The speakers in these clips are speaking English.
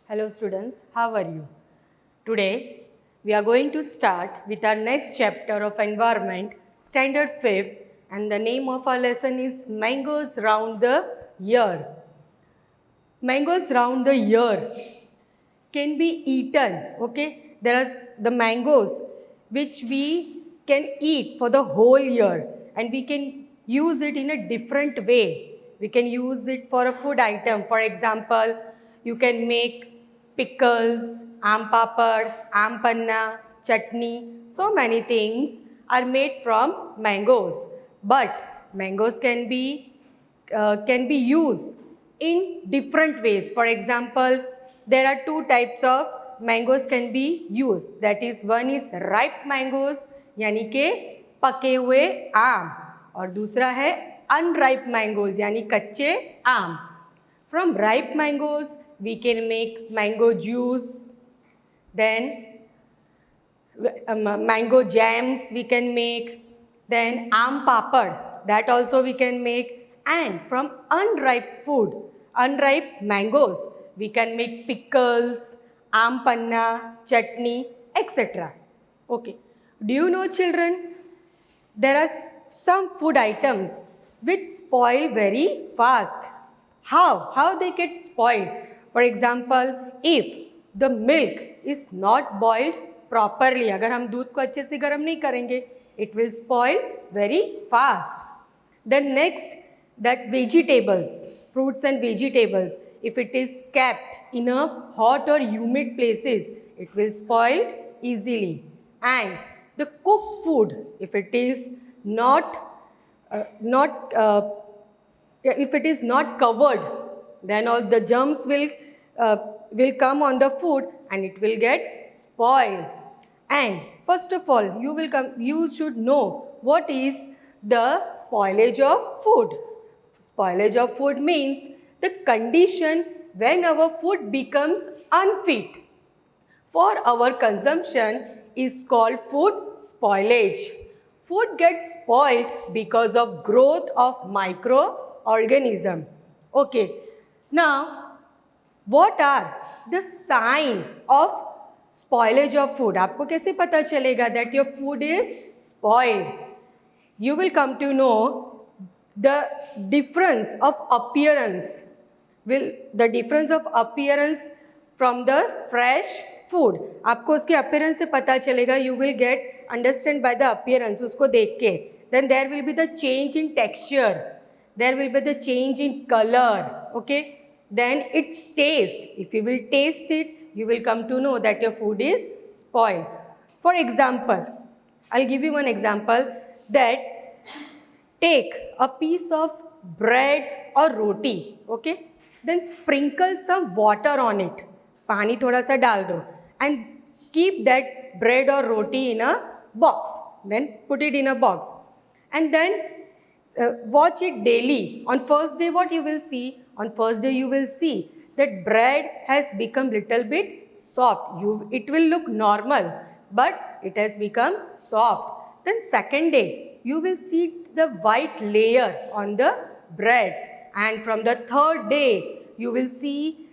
Hello students, how are you? Today we are going to start with our next chapter of environment, standard 5th, and the name of our lesson is Mangoes Round the Year. Mangoes round the year can be eaten, okay? There are the mangoes which we can eat for the whole year and we can use it in a different way. We can use it for a food item. For example, you can make pickles, aam papad, aam panna, chutney. So many things are made from mangoes. But mangoes can be used in different ways. For example, there are two types of mangoes can be used. That is, one is ripe mangoes यानी के पके हुए आम, और दूसरा है unripe mangoes यानी कच्चे आम. From ripe mangoes we can make mango juice, then mango jams we can make, then aam papad, that also we can make, and from unripe mangoes, we can make pickles, aam panna, chutney, etc. Okay. Do you know, children, there are some food items which spoil very fast. How they get spoiled? For example, if the milk is not boiled properly, अगर हम दूध को अच्छे से गर्म नहीं करेंगे, it will spoil very fast. Then next, that vegetables, fruits and vegetables, if it is kept in a hot or humid places, it will spoil easily. And the cooked food, if it is not covered, then all the germs will come on the food and it will get spoiled. And first of all, you should know what is the spoilage of food. Spoilage of food means the condition when our food becomes unfit for our consumption is called food spoilage. Food gets spoiled because of growth of microorganism. Okay. Now, what are the sign of spoilage of food? आपको कैसे पता चलेगा that your food is spoiled? You will come to know the difference of appearance. The difference of appearance from the fresh food. आपको उसके appearance से पता चलेगा. You will understand by the appearance. उसको देख के. Then there will be the change in texture. There will be the change in color. Okay. Then its taste. If you will taste it, you will come to know that your food is spoiled. For example, I'll give you one example that take a piece of bread or roti. Okay. Then sprinkle some water on it. पानी थोड़ा सा डाल दो and keep that bread or roti in a box. Then put it in a box and then watch it daily. On first day what you will see? On first day you will see that bread has become little bit soft. It will look normal but it has become soft. Then second day you will see the white layer on the bread, and from the third day you will see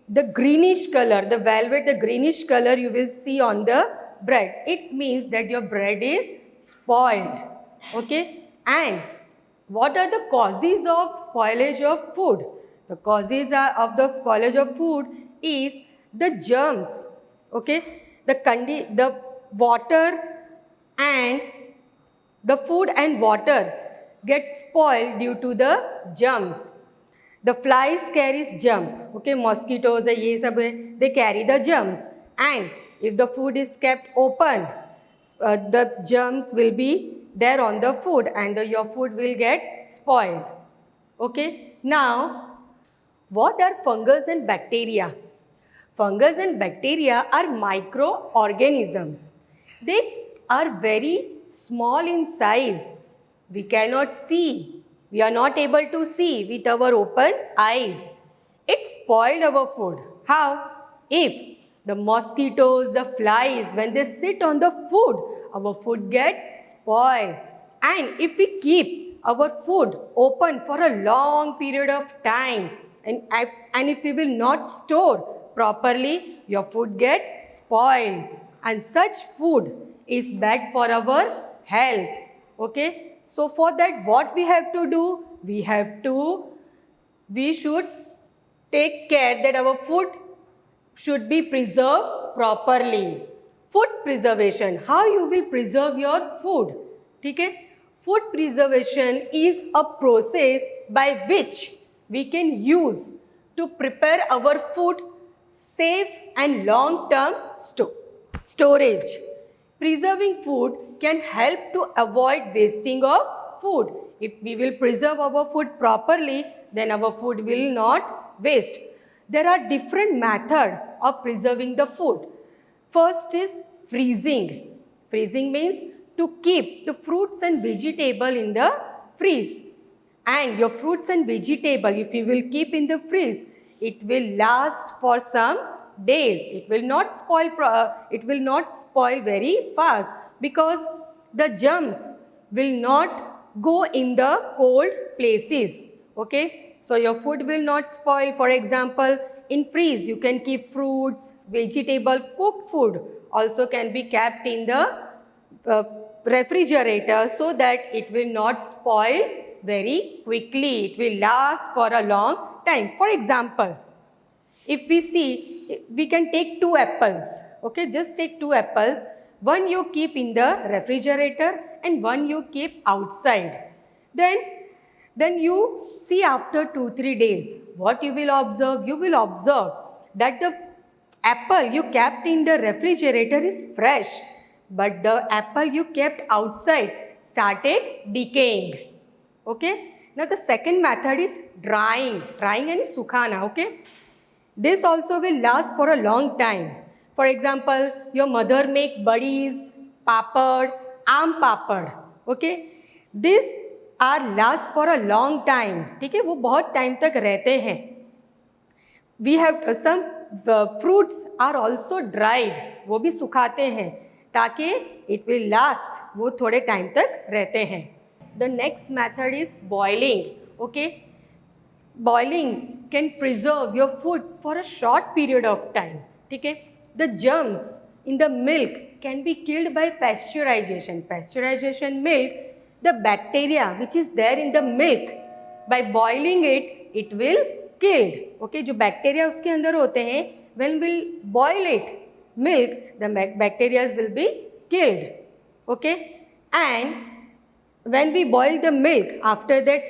the greenish color, the velvet, the greenish color you will see on the bread. It means that your bread is spoiled. Okay. And what are the causes of spoilage of food? The causes of the spoilage of food is the germs. Okay. The water and the food and water get spoiled due to the germs. The flies carries germ. Okay, mosquitoes, ये सब है, they carry the germs. And if the food is kept open, the germs will be there on the food and your food will get spoiled. Okay. Now, what are fungus and bacteria? Fungus and bacteria are microorganisms. They are very small in size. We cannot see. We are not able to see with our open eyes. It spoiled our food. How? If the mosquitoes, the flies, when they sit on the food, our food gets spoiled. And if we keep our food open for a long period of time and if we will not store properly, your food get spoiled, and such food is bad for our health. Okay, so for that what we have to do? We should take care that our food should be preserved properly. Food preservation, how you will preserve your food? ठीक है, food preservation is a process by which we can use to prepare our food safe and long term storage. Preserving food can help to avoid wasting of food. If we will preserve our food properly, then our food will not waste. There are different methods of preserving the food. First is freezing. Freezing means to keep the fruits and vegetable in the freeze. And your fruits and vegetable, if you will keep in the freeze, it will last for some days. It will not spoil very fast, because the germs will not go in the cold places. Okay, so your food will not spoil. For example, in freeze you can keep fruits, vegetable, cooked food also can be kept in the refrigerator, so that it will not spoil very quickly. It will last for a long time. For example, if we see, we can take 2 apples. Okay, just take 2 apples. One you keep in the refrigerator and one you keep outside. Then you see after 2-3 days, what you will observe? You will observe that the apple you kept in the refrigerator is fresh, but the apple you kept outside started decaying. Okay. Now the second method is drying and sukhana. Okay. This also will last for a long time. For example, your mother make buddies, papad, aam papad. Okay. This are last for a long time. ठीक है, वो बहुत time तक रहते हैं. We have some fruits are also dried. वो भी सुखाते हैं ताकि it will last. वो थोड़े टाइम तक रहते हैं. The next method is boiling. Okay, boiling can preserve your food for a short period of time. ठीक है, the germs in the milk can be killed by pasteurization. Pasteurization milk, the bacteria which is there in the milk, by boiling it will killed. Okay, जो bacteria उसके अंदर होते हैं, when we'll boil it milk, the bacteria will be killed. Okay, and when we boil the milk, after that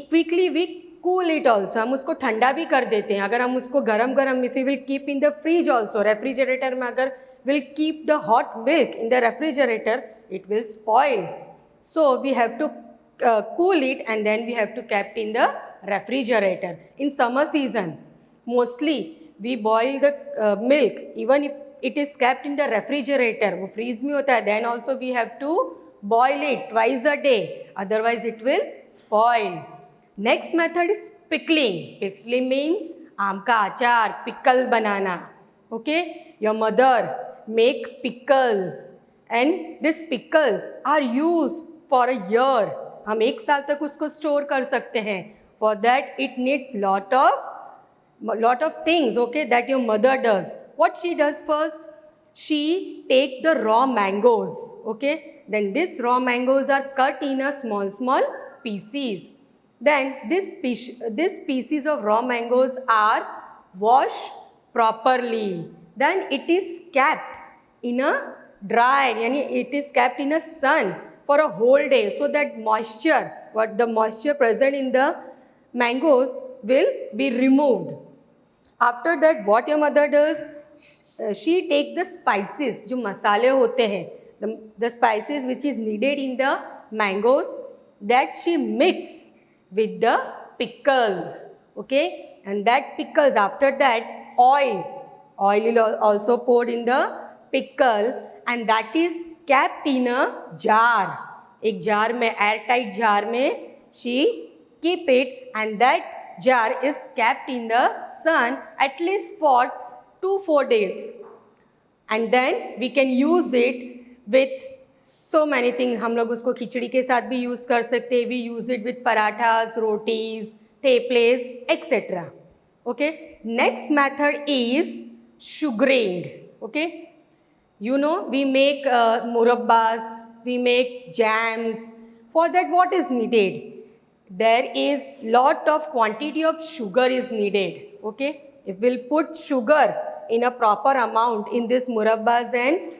quickly we cool it also. हम उसको ठंडा भी कर देते हैं. अगर हम उसको गरम if we will keep in the fridge also, refrigerator में अगर will keep the hot milk in the refrigerator, it will spoil. So we have to cool it and then we have to keep in the refrigerator. In summer season, mostly we boil the milk, even if it is kept in the refrigerator, वो freeze में होता है, then also we have to boil it twice a day, otherwise it will spoil. Next method is pickling. Pickling means आम का अचार, pickle banana. Okay, your mother make pickles and these pickles are used for a year. हम 1 साल तक उसको store कर सकते हैं. For that it needs lot of things, okay, that your mother does. What she does first? She take the raw mangoes, okay. Then these raw mangoes are cut in a small pieces. Then this pieces of raw mangoes are washed properly. Then it is kept in a dried, yani it is kept in a sun for a whole day, so that moisture, the moisture present in the mangoes will be removed. After that, what your mother does? She take the spices, जो मसाले होते हैं, the spices which is needed in the mangoes, that she mix with the pickles. Okay, and that pickles, after that oil is also poured in the pickle, and that is kept in a jar. एक jar में, airtight jar में she keep it, and that jar is kept in the sun at least for 2-4 days, and then we can use it with so many things. हम लोग उसको खिचड़ी के साथ भी use कर सकते हैं. We use it with parathas, rotis, theples, etc. Okay. Next method is sugaring. Okay. You know, we make murabbas, we make jams. For that, what is needed? There is lot of quantity of sugar is needed. Okay. If we'll put sugar in a proper amount in this murabbas and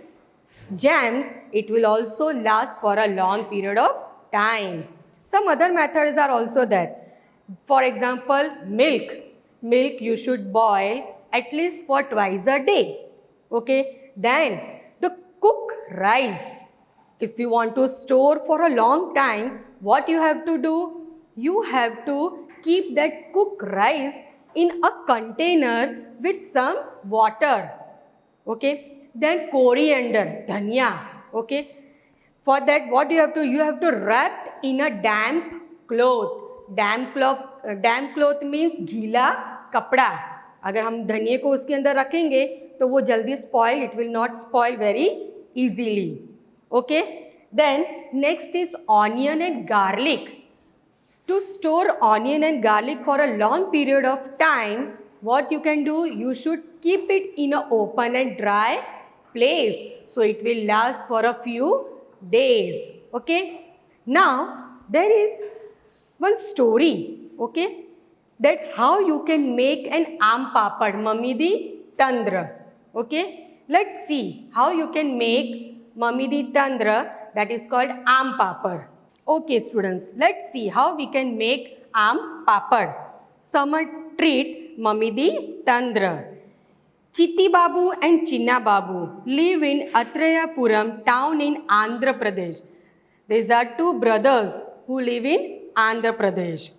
jams, it will also last for a long period of time. Some other methods are also there. For example, milk. Milk you should boil at least for twice a day. Okay. Then the cook rice. If you want to store for a long time, what you have to do? You have to keep that cooked rice in a container with some water. Okay. Then coriander, dhania. Okay. For that, what you have to? You have to wrap in a damp cloth. Damp cloth means गीला कपड़ा. अगर हम धनिये को उसके अंदर रखेंगे तो वो जल्दी spoil. It will not spoil very easily. Okay. Then next is onion and garlic. To store onion and garlic for a long period of time, what you can do? You should keep it in an open and dry place. So it will last for a few days. Okay. Now there is one story. Okay. That how you can make an aam papad, mummy di tandra. Okay. Let's see how you can make mummy di tandra, that is called aam papad. Okay students, let's see how we can make aam papad. Summer treat mummy di tandra. Chitti Babu and Chinna Babu live in Atrayapuram town in Andhra Pradesh. These are two brothers who live in Andhra Pradesh.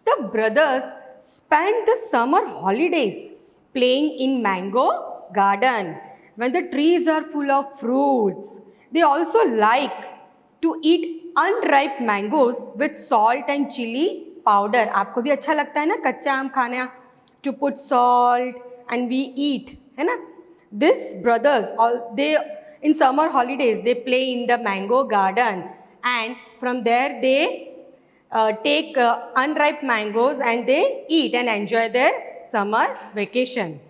The brothers spend the summer holidays playing in mango garden when the trees are full of fruits. They also like to eat unripe mangoes with salt and chili powder. आपको भी अच्छा लगता है ना कच्चा आम खाना? To put salt and we eat, है ना? These brothers, they in summer holidays they play in the mango garden, and from there they take unripe mangoes and they eat and enjoy their summer vacation.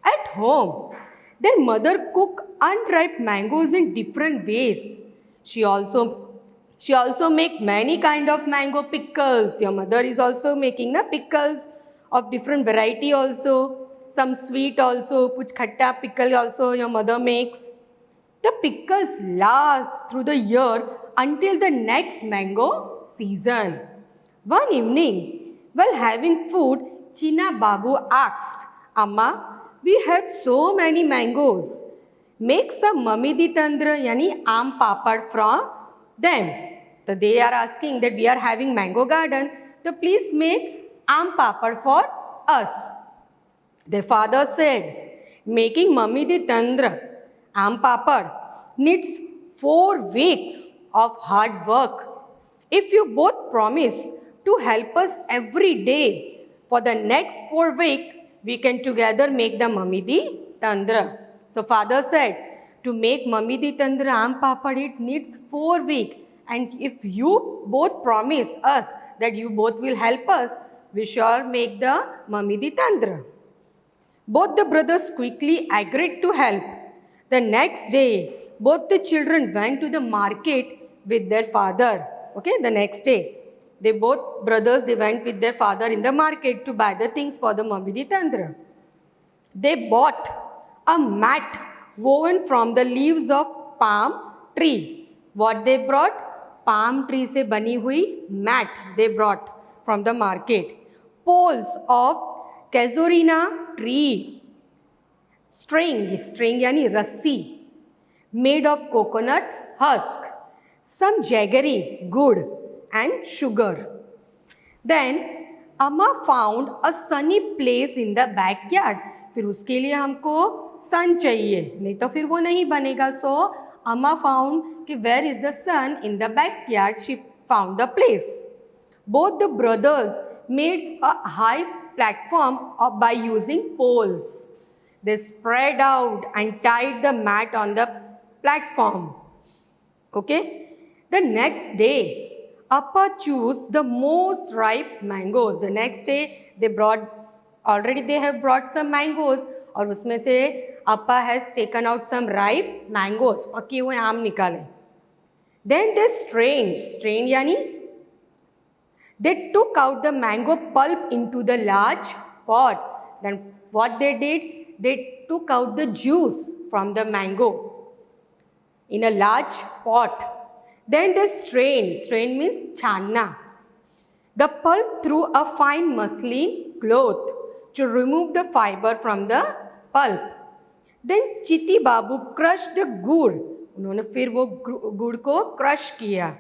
At home, their mother cook unripe mangoes in different ways. She also make many kind of mango pickles. Your mother is also making pickles of different variety also. Some sweet also, kuch khatta pickle also your mother makes. The pickles last through the year until the next mango season. One evening, while having food, Chinna Babu asked, Amma, we have so many mangoes. Make some mummy di tandra yani aam papad from them. So they are asking that we are having mango garden, so please make aam papad for us. Their father said, making mummy di tandra, aam papad, needs 4 weeks of hard work. If you both promise to help us every day for the next 4 weeks, we can together make the mummy di tandra. So father said, to make mummy di tandra aam papad, it needs 4 weeks. And if you both promise us that you both will help us, we shall make the mummy di tandra. Both the brothers quickly agreed to help. The next day, both the children went to the market with their father. Okay, the next day, they both brothers, they went with their father in the market to buy the things for the mummy di tandra. They bought a mat woven from the leaves of palm tree. What they brought? Palm tree से बनी हुई mat they brought from the market. Poles of casuarina tree. String यानी रस्सी made of coconut husk. Some jaggery, good and sugar. Then Amma found a sunny place in the backyard. फिर उसके लिए हमको sun चाहिए, नहीं तो फिर वो नहीं बनेगा. So Amma found कि where is the sun in the backyard. She found the place. Both the brothers made a high platform by using poles. They spread out and tied the mat on the platform. Okay. The next day, Appa chose the most ripe mangoes. The next day, they brought already they have brought some mangoes और उसमें से Appa has taken out some ripe mangoes, पके हुए आम निकाले. Then they strained यानी they took out the mango pulp into the large pot. Then what they did, they took out the juice from the mango in a large pot. Then they strain means छानना, the pulp through a fine muslin cloth to remove the fiber from the pulp. Then Chiti Babu crushed the gur, उन्होंने फिर वो गुड़ को crush किया,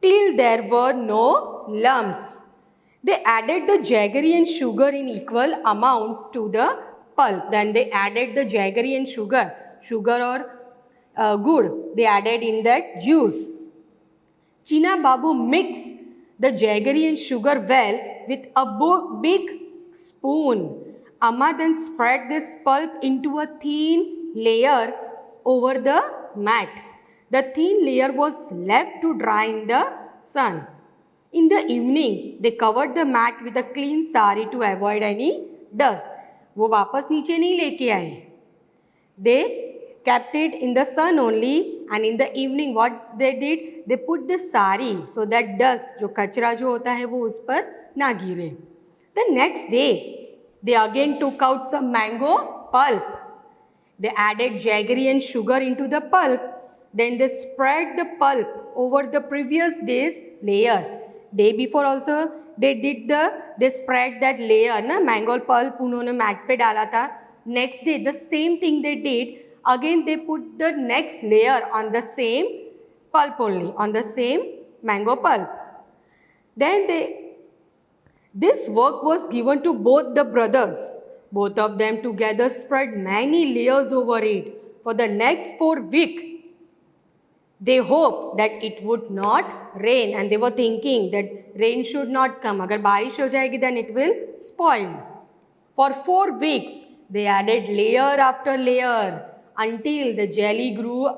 till there were no lumps. They added the jaggery and sugar in equal amount to the pulp. Then they added the jaggery and sugar or gur, they added in that juice. China Babu mixed the jaggery and sugar well with a big spoon. Amma then spread this pulp into a thin layer over the mat. The thin layer was left to dry in the sun. In the evening, they covered the mat with a clean sari to avoid any dust. वो वापस नीचे नहीं लेके आए. They kept it in the sun only, and in the evening what they did, they put the sari so that dust, जो कचरा जो होता है वो उस पर ना गिरे. The next day, they again took out some mango pulp. They added jaggery and sugar into the pulp. Then they spread the pulp over the previous day's layer. Day before also they spread that layer ना mango pulp उन्होंने mat पे डाला था. Next day the same thing they did. Again they put the next layer on the same pulp only, on the same mango pulp. Then this work was given to both the brothers. Both of them together spread many layers over it. For the next 4 weeks, they hoped that it would not rain, and they were thinking that rain should not come. अगर बारिश हो जाएगी then it will spoil. For 4 weeks, they added layer after layer until the jelly grew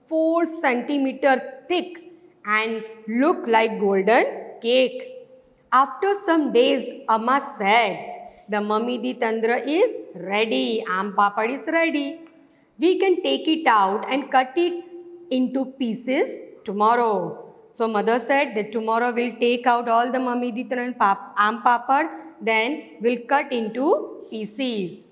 4 centimeters thick and looked like golden cake. After some days, Amma said, the mummy di tandra is ready. Aam papad is ready. We can take it out and cut it into pieces tomorrow. So mother said that tomorrow we'll take out all the mummy di tandra aam papad, then we'll cut into pieces.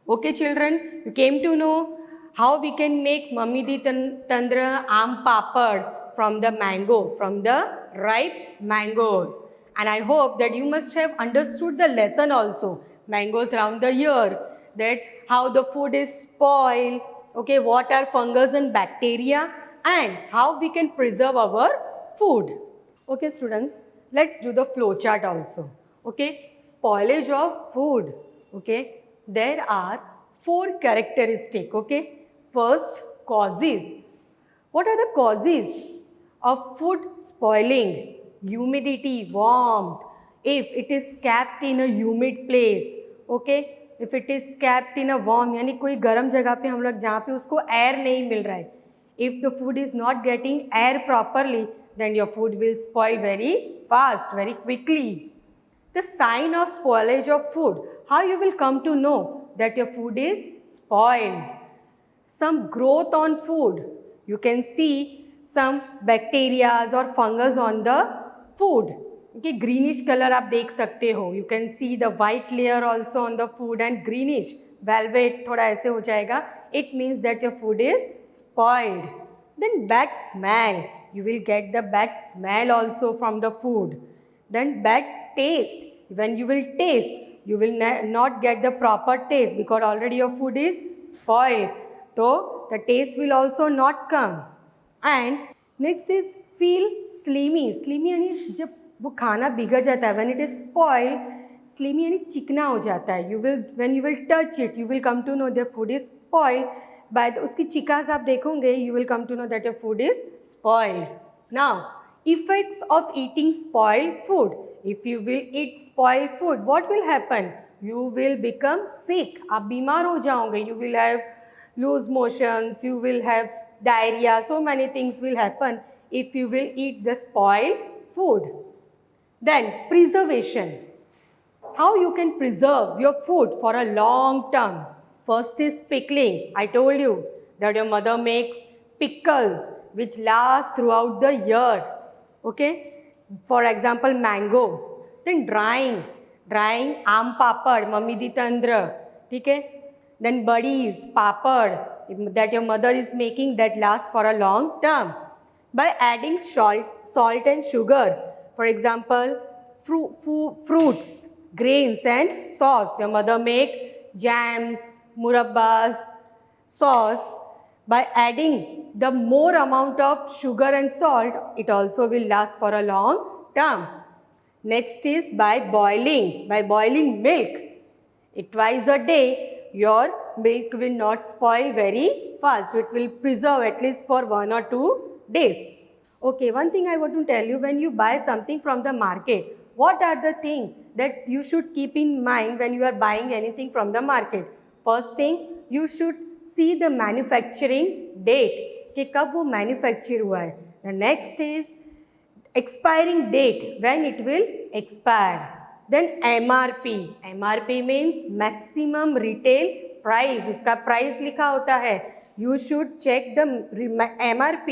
Okay children, you came to know how we can make mummy di tandra aam papad from the mango, from the ripe mangoes. And I hope that you must have understood the lesson also. Mangoes round the year, that how the food is spoiled, okay, what are fungus and bacteria, and how we can preserve our food. Okay students, let's do the flow chart also. Okay, spoilage of food. Okay, there are 4 characteristics. Okay, first, causes. What are the causes of food spoiling? Humidity, warmth, if it is kept in a humid place, okay, if it is kept in a warm, यानी कोई गर्म जगह पे हम लोग जहाँ पे उसको air नहीं मिल रहा है, if the food is not getting air properly, then your food will spoil very fast, very quickly. The sign of spoilage of food, how you will come to know that your food is spoiled? Some growth on food, you can see some bacteria or fungus on the food. Okay, greenish color आप देख सकते हो. You can see the white layer also on the food and greenish velvet थोड़ा ऐसे हो जाएगा. It means that your food is spoiled. Then bad smell. You will get the bad smell also from the food. Then bad taste. When you will taste, you will not get the proper taste because already your food is spoiled. So the taste will also not come. And next is feel slimy. Slimy यानी जब वो खाना बिगड़ जाता है, when it is spoiled, slimy यानी चिकना हो जाता है. You will, when you will touch it, you will come to know the food is spoiled. By उसकी चिकास आप देखोगे, you will come to know that your food is spoiled. Now, effects of eating spoiled food. If you will eat spoiled food, what will happen? You will become sick. आप बीमार हो जाओगे. You will have loose motions. You will have diarrhea. So many things will happen if you will eat the spoiled food. Then preservation. how you can preserve your food for a long term. First is pickling. I told you that your mother makes pickles which last throughout the year. Okay? For example, mango. Then drying आम पापड़ mummy दी तंद्र, ठीक है. Then buddies, papad that your mother is making that lasts for a long term. By adding salt and sugar, for example, fruits, grains and sauce. Your mother make jams, murabbas, sauce. By adding the more amount of sugar and salt, it also will last for a long term. Next is by boiling milk. Twice a day, your milk will not spoil very fast. It will preserve at least for 1 or 2 days. Okay, one thing I want to tell you, when you buy something from the market, what are the things that you should keep in mind when you are buying anything from the market? First thing, you should see the manufacturing date, कि कब वो manufacture हुआ है. The next is expiring date, when it will expire. Then MRP means maximum retail price. उसका price लिखा होता है. You should check the MRP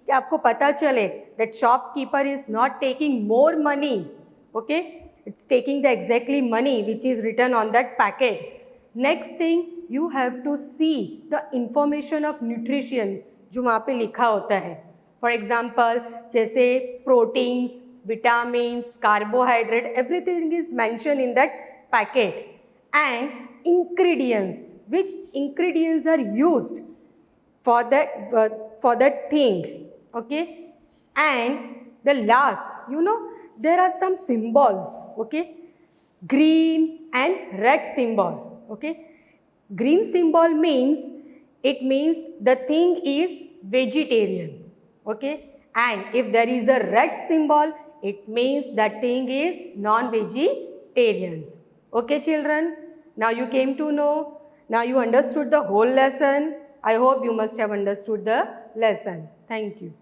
कि आपको पता चले that shopkeeper is not taking more money. Okay, it's taking the exactly money which is written on that packet. Next thing, you have to see the information of nutrition जो वहाँ पे लिखा होता है. For example, जैसे proteins, vitamins, carbohydrate, everything is mentioned in that packet. And ingredients, which ingredients are used for that thing. Okay, and the last, there are some symbols. Okay, green and red symbol. Okay, green symbol means the thing is vegetarian. Okay, and if there is a red symbol, it means that thing is non-vegetarians. Okay, children, now you came to know, now you understood the whole lesson. I hope you must have understood the lesson. Thank you.